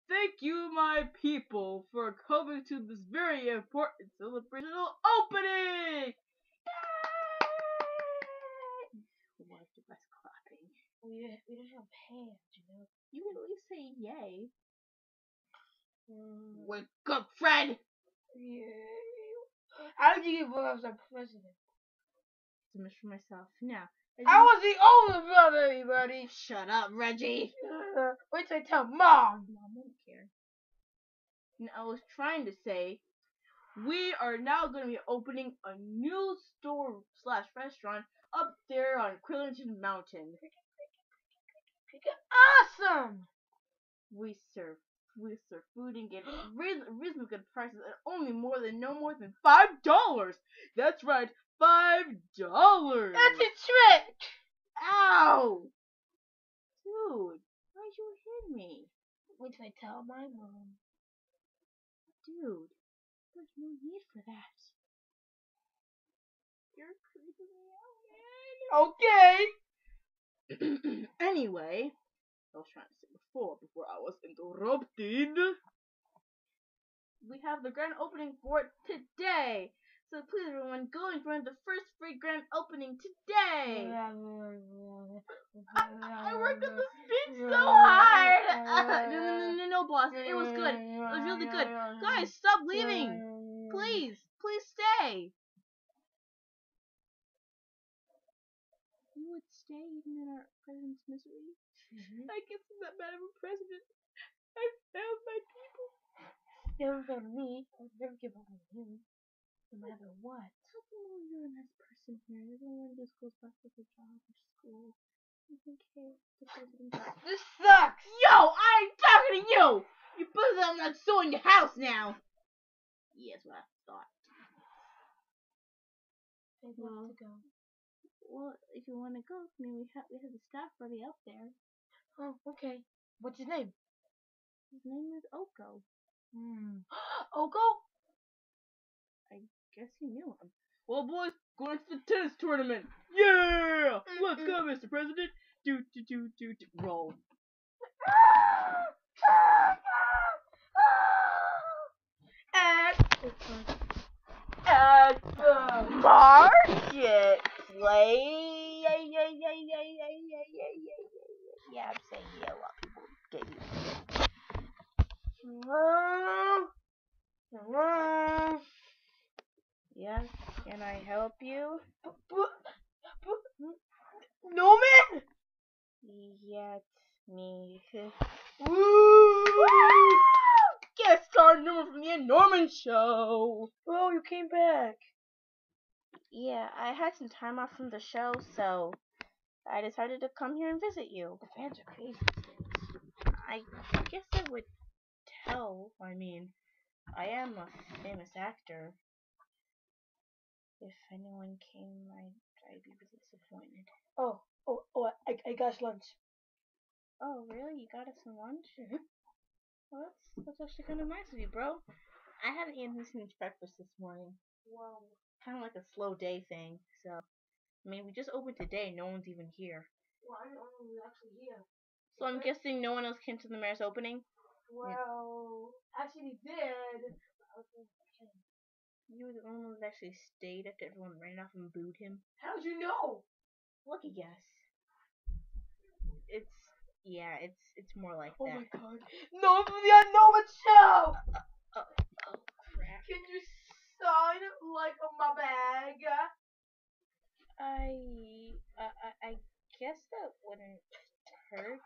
Thank you, my people, for coming to this very important celebrational opening! Yay! What the best clapping? We don't have hands, you know. You can at least say yay. Wake up, Fred! Yeah. How did you get voted as our president? To miss for myself. Now, I was the older brother, everybody. shut up, Reggie. Wait till I tell Mom. Mom won't care. And I was trying to say, we are now going to be opening a new store / restaurant up there on Quillington Mountain. Awesome. We serve food and get reasonably good prices at only no more than $5. That's right, $5. That's a trick. Ow! Dude, why'd you hit me? Wait till I tell my mom. Dude, there's no need for that. You're creeping me out, man. Okay. Anyway, I was trying to say before I was interrupted. We have the grand opening for it today. So please everyone, go and join the first free grand opening today. I worked on the speech so hard. No, boss, it was good. It was really good. Guys, stop leaving. Please stay. You would stay even in our president's misery? I guess I'm not bad of a president. I failed my people. You haven't found me. I'll never give up on you. No matter what. How come you're a nice person here? Everyone just goes back to their job or school. You think, hey, the president. This sucks! Yo, I ain't talking to you! You put them not so in your house now! Yeah, that's what I thought. I'd love to go. Well, if you want to go, I mean, we have the staff already up there. Oh, okay. What's his name? His name is Oko. Oko? I guess you knew him. Well, boys, going to the tennis tournament. Yeah! Let's go, Mr. President. Do. Roll. At the marketplace. Yeah, I'm saying yeah, a lot of people get used to it. Hello? Yes, can I help you? Norman? Yeah, it's me. Woo! Guest star Norman from the Norman Show. Oh, you came back. Yeah, I had some time off from the show, so I decided to come here and visit you. The fans are crazy. I guess I would tell. I mean, I am a famous actor. If anyone came, I'd be really disappointed. Oh, I got lunch. Oh, really? You got us some lunch? Well, that's actually kind of nice of you, bro. I haven't eaten since breakfast this morning. Wow. Kind of like a slow day thing, so. I mean, we just opened today, no one's even here. Well, I don't know who's actually here. So I'm guessing no one else came to the mayor's opening? Well, actually did. You were the only one that actually stayed after everyone ran off and booed him. How'd you know? Lucky guess. It's more like Oh that. my god. No, the Norman Show! Oh, crap. Can you sign like on my bag? I guess that wouldn't hurt.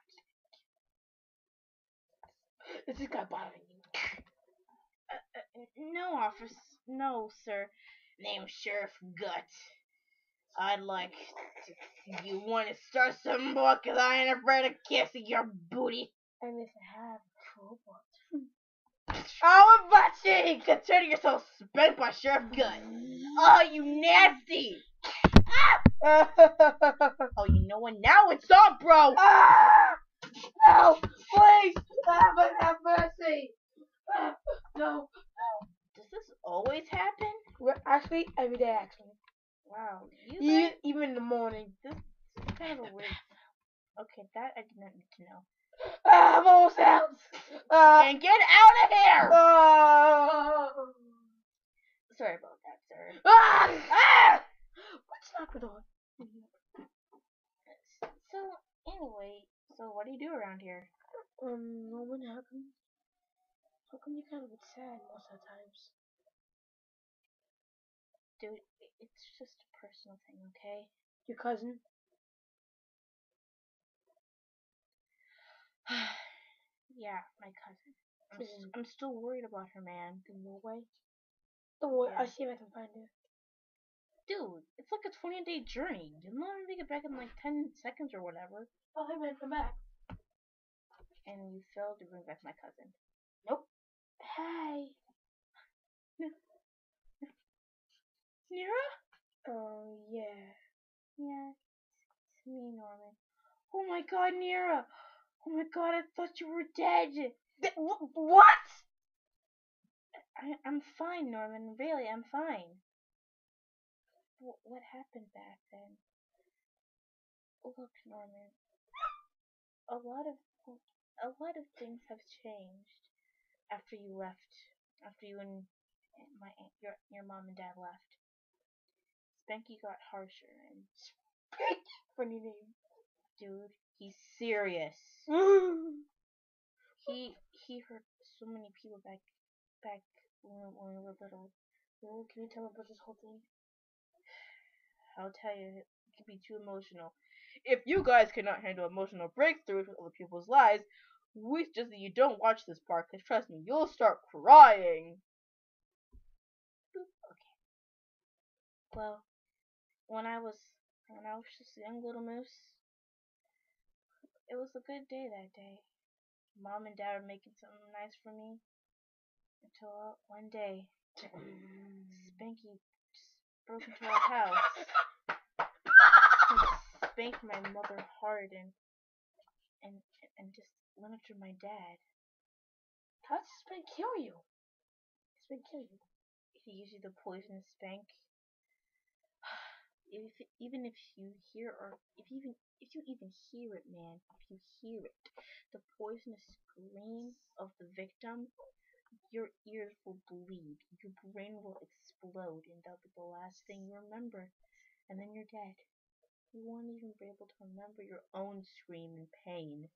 Is this guy bothering you? No, sir. Name's Sheriff Gut. I'd like to, you want to start some more, 'cause I ain't afraid of kissing your booty. And if I have a robot. Oh, Butchie! Consider yourself spanked by Sheriff Gut. Oh, you nasty! Ah! Oh, you know what? Now it's on, bro! Ah! No! Please! Have mercy! No! Does this always happen? Well, actually, every day, actually. Wow. Even in the morning. This is kind of a weird. Okay, that I did not need to know. I'm almost out! And get out of here! Sorry about that, sir. What's not good on? So, anyway, what do you do around here? Norman, how come you kind of get sad most of the times? Dude, it's just a personal thing, okay? Your cousin? Yeah, my cousin. I'm still worried about her, man. In no way. Don't worry, Yeah. I'll see if I can find her. Dude, it's like a 20-day journey. You'll not make it back in like 10 seconds or whatever. Oh, hey man, I'm back. And you failed to bring back my cousin. Nope. Hey. Nira? Oh, yeah. Yeah, it's me, Norman. Oh my god, Nira! Oh my god, I thought you were dead! What? I'm fine, Norman. Really, I'm fine. What happened back then? Look, Norman. A lot of things have changed after you left. After you and your mom and dad left. Spanky got harsher and Funny name. dude, he's serious. He hurt so many people back when we were little. Oh, can you tell me about this whole thing? I'll tell you, it can be too emotional. If you guys cannot handle emotional breakthroughs with other people's lives, we suggest that you don't watch this part, because trust me, you'll start crying. Okay. Well, when I was just a young little moose, it was a good day that day. Mom and Dad were making something nice for me. Until one day, Spanky just broke into our house and spanked my mother hard and just went after my dad. How does Spank kill you? Spank kill you? He gives you the poisonous spank. Even if you hear if you even hear it, man, if you hear it, the poisonous scream of the victim, your ears will bleed, your brain will explode, and that'll be the last thing you remember. And then you're dead. You won't even be able to remember your own scream in pain.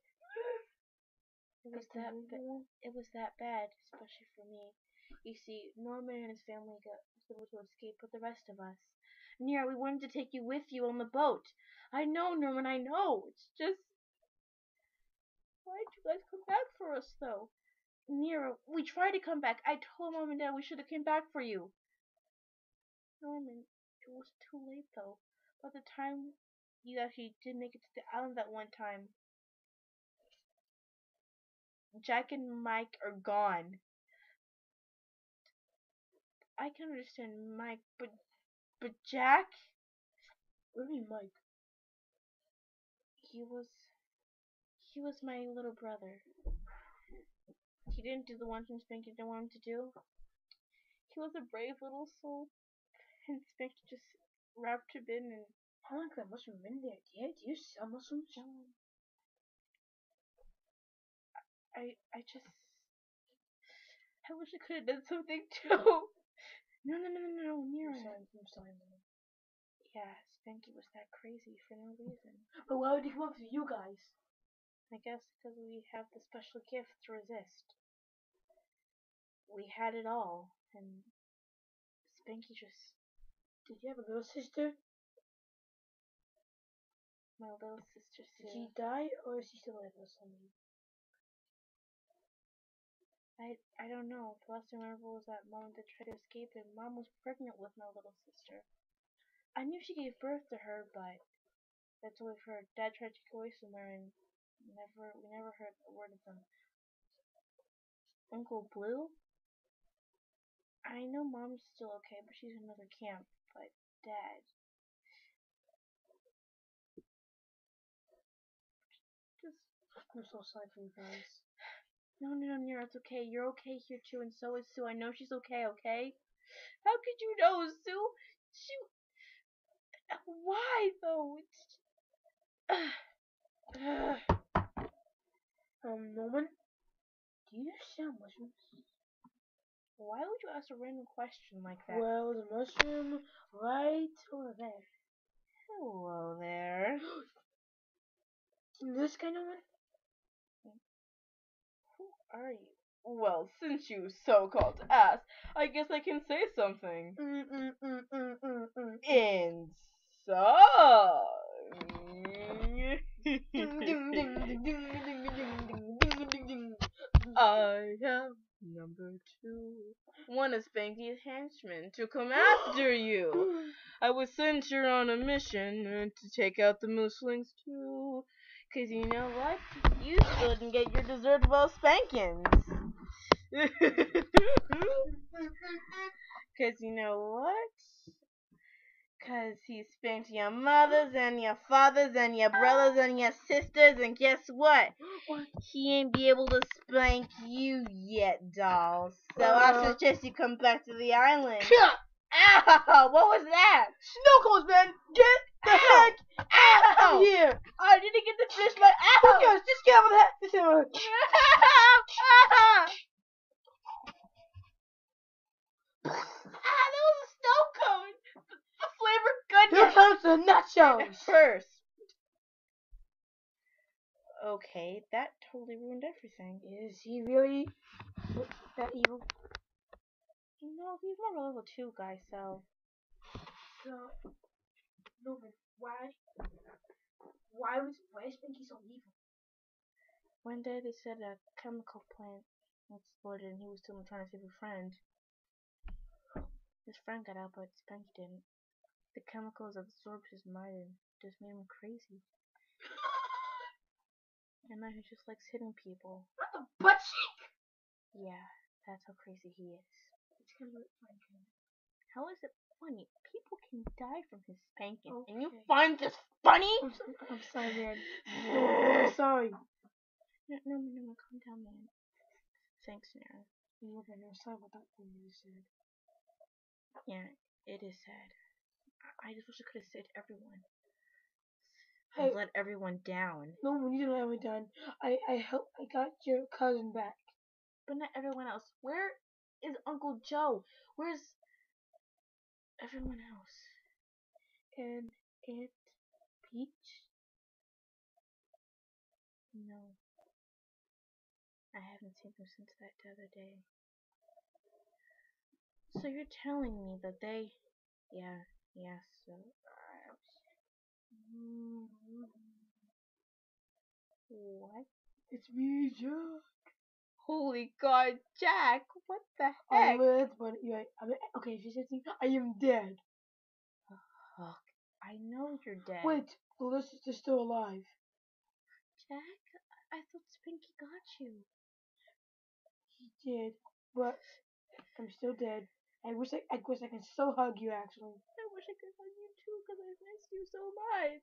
It was that bad, especially for me. You see, Norman and his family was able to escape with the rest of us. Nira, we wanted to take you with you on the boat. I know, Norman, I know. It's just, why'd you guys come back for us, though? Nira, we tried to come back. I told Mom and Dad we should have came back for you. Norman, it was too late, though. By the time you actually did make it to the island that one time, Jack and Mike are gone. I can understand Mike, but Jack? What do you mean, Mike? He was my little brother. He didn't do the one thing Spanky didn't want him to do. He was a brave little soul, and Spanky just wrapped him in and... How long could that mushroom been there? Do you sell mushrooms? I wish I could have done something too. No, Nira. I'm sorry, man. Yeah, Spanky was that crazy for no reason. But why would he come up to you guys? I guess because we have the special gift to resist. We had it all, and Spanky just... Did you have a little sister? My little sister, Sue. Did she die, or is she still alive or something? I don't know. The last thing I remember was that Mom did try to escape, and Mom was pregnant with my little sister. I knew she gave birth to her, but that's all we've heard. Dad tried to go away somewhere, and we never heard a word of them. Uncle Blue? I know Mom's still okay, but she's in another camp. But Dad... I'm so sorry for you guys. No, Nira, it's okay. You're okay here too, and so is Sue. I know she's okay, okay? How could you know, Sue? Why, though? Norman? Do you sell mushrooms? Why would you ask a random question like that? Well, there's a mushroom right over there. Hello there. This kind of one? Who are you? Well, since you so-called asked, I guess I can say something. I am number 2. One of Spanky's henchmen to come after you. I was sent here on a mission to take out the Mooslings too. 'Cause you know what? You still didn't get your deserved well spankings. 'Cause you know what? 'Cause he spanked your mothers and your fathers and your brothers and your sisters, and guess what? He ain't be able to spank you yet, doll. So I suggest you come back to the island. Ow! What was that? Snow cones, man! Get the heck out of here! I didn't get to finish my Who cares? Just get out of the heck! Just get out of the That was a snow cone! The flavor goodness! Here comes the nachos! First. Okay, that totally ruined everything. Is he really that evil? No, he's more of a level 2 guy, so... Norman, why is Spanky so evil? One day they said a chemical plant exploded and he was still trying to save a friend. His friend got out, but Spanky didn't. The chemicals absorbed his mind and just made him crazy. And now he just likes hitting people. Not the butt cheek! Yeah, that's how crazy he is. It's kind of funny. How is it funny? People can die from his spanking, Okay. and you find this funny? I'm sorry, man. I'm sorry. No, calm down, man. Thanks, Nara. Okay, I'm sorry about that thing you said. Yeah, it is sad. I just wish I could have saved everyone. Hey, I let everyone down. No, you didn't let me down. I got your cousin back. But not everyone else. Where is Uncle Joe? Where's everyone else? And Aunt Peach? No. I haven't seen them since that other day. So you're telling me that they... Yeah, so... What? It's me, Jack. Holy God, Jack! What the heck? I lived, but okay, if you said something, I am dead. Fuck. I know you're dead. Wait, Alyssa's still alive. Jack, I thought Spanky got you. He did, but I'm still dead. I wish I could still hug you, actually. I wish I could hug you too, because I miss you so much.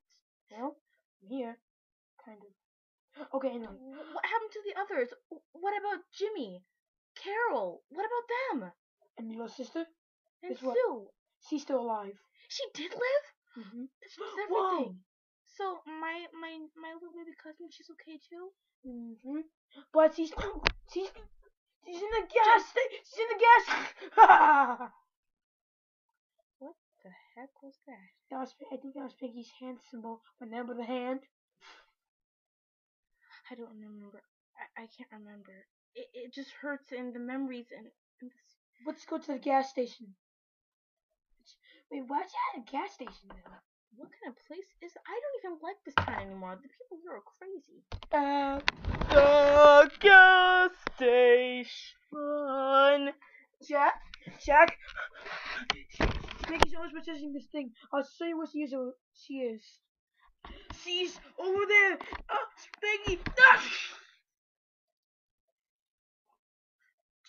Well, I'm here. Kind of. Okay, anyway. What happened to the others? What about Jimmy? Carol? What about them? And your sister? And Guess what? Sue? She's still alive. She did live? Mm-hmm. This was everything. Whoa. So my little baby cousin, she's okay too? Mm-hmm. But she's in the gas station. She's in the gas. What the heck was that? I think that was Piggy's hand symbol. Remember the hand? I don't remember. I can't remember. It just hurts in the memories and Let's go to the gas station. Wait, why's at a gas station now? What kind of place is it? I don't even like this town anymore. The people here are crazy. The gas station. Jack. Thank you so much for touching this thing. I'll show you what she is. She's over there. Spanky.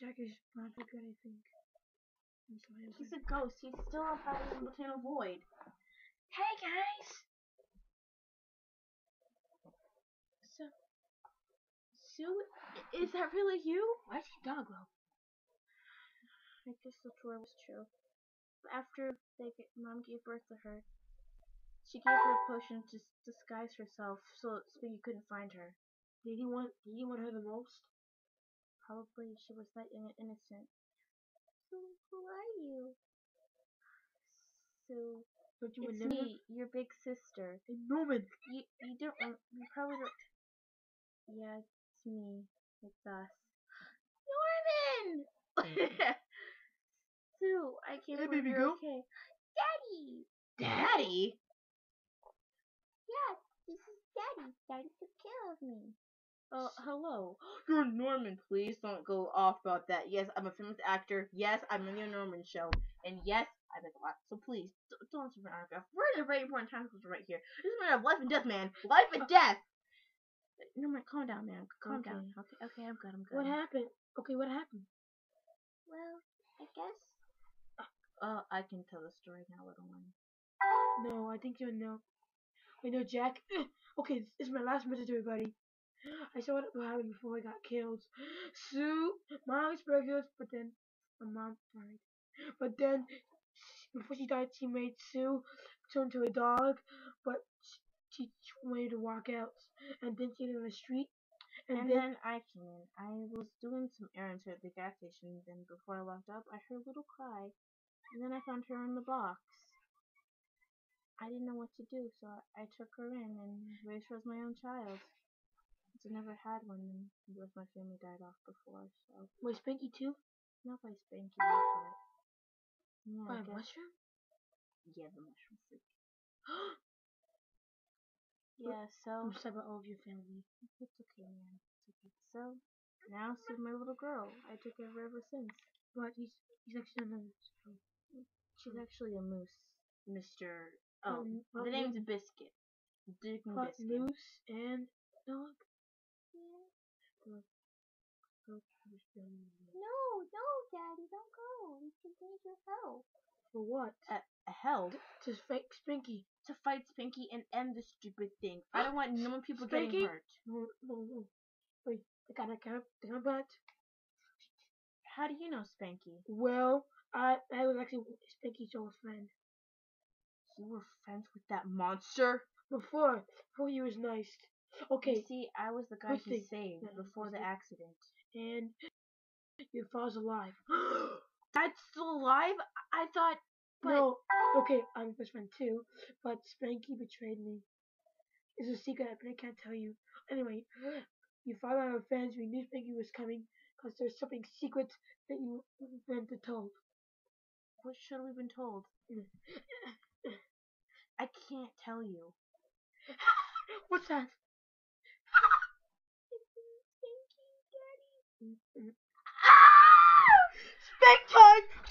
Jack is not for good, I think. He's a ghost. He's still outside of the Botanical Void. Hey, guys. So, Sue, is that really you? Why is he doggo? I guess the story was true. After Mom gave birth to her, she gave her a potion to disguise herself so Spanky couldn't find her. Did he want her the most? Probably she was that innocent. So, who are you? So, Don't you it's remember? me, your big sister. Hey, Norman. You probably don't. Yeah, it's me. It's us. Norman! Sue, I can't Hey, believe baby you're girl. okay. Daddy! Daddy? Yeah, this is Daddy. Daddy took care of me. Hello. You're Norman. Please don't go off about that. Yes, I'm a famous actor. Yes, I'm in the Norman show. And yes, I make a lot. So please, don't give an autograph. We're in a very important time right here. This is a matter of life and death, man. Life and death! Norman, calm down, man. Calm down. Okay, I'm good. What happened? Okay, what happened? Well, I guess. I can tell the story now, little one. No, I think you know. Wait, no, Jack. Okay, this is my last message to everybody. I saw what happened before I got killed. Sue, mom expected, but then my mom died. But then, before she died, she made Sue turn to a dog, but she wanted to walk out. And then she was in the street. And then I came in. I was doing some errands here at the gas station, and before I locked up, I heard a little cry. And then I found her in the box. I didn't know what to do, so I took her in and raised her as my own child. I never had one, and both my family died off before, so... Was Spanky too? Not by Spanky, but... Yeah, By a mushroom? Yeah, the mushroom freak. Yeah, so... I'm sorry about all of your family. It's okay, man. It's okay. So, now Sue's my little girl. I took care of her ever since. But he's actually a moose. She's actually a moose, Mr. But the name's Biscuit. Dick and but Biscuit. moose and dog. Yeah. No, Daddy, don't go. We can need your help. For what? Help? To fight Spanky. To fight Spanky and end this stupid thing. I don't want no more people Spanky? getting hurt. No. Wait, I got butt. How do you know Spanky? Well, I was actually Spanky's old friend. You were friends with that monster? Before he was nice. Okay. You see, I was the guy he saved before the accident. And your father's alive. That's still alive? I thought... But... No. Okay, I'm his best friend too, but Spanky betrayed me. It's a secret, but I can't tell you. Anyway, your father and our friends, we knew Spanky was coming because there's something secret that you went to told. What should we have been told? I can't tell you. What's that? Spanky, Daddy. Spank time!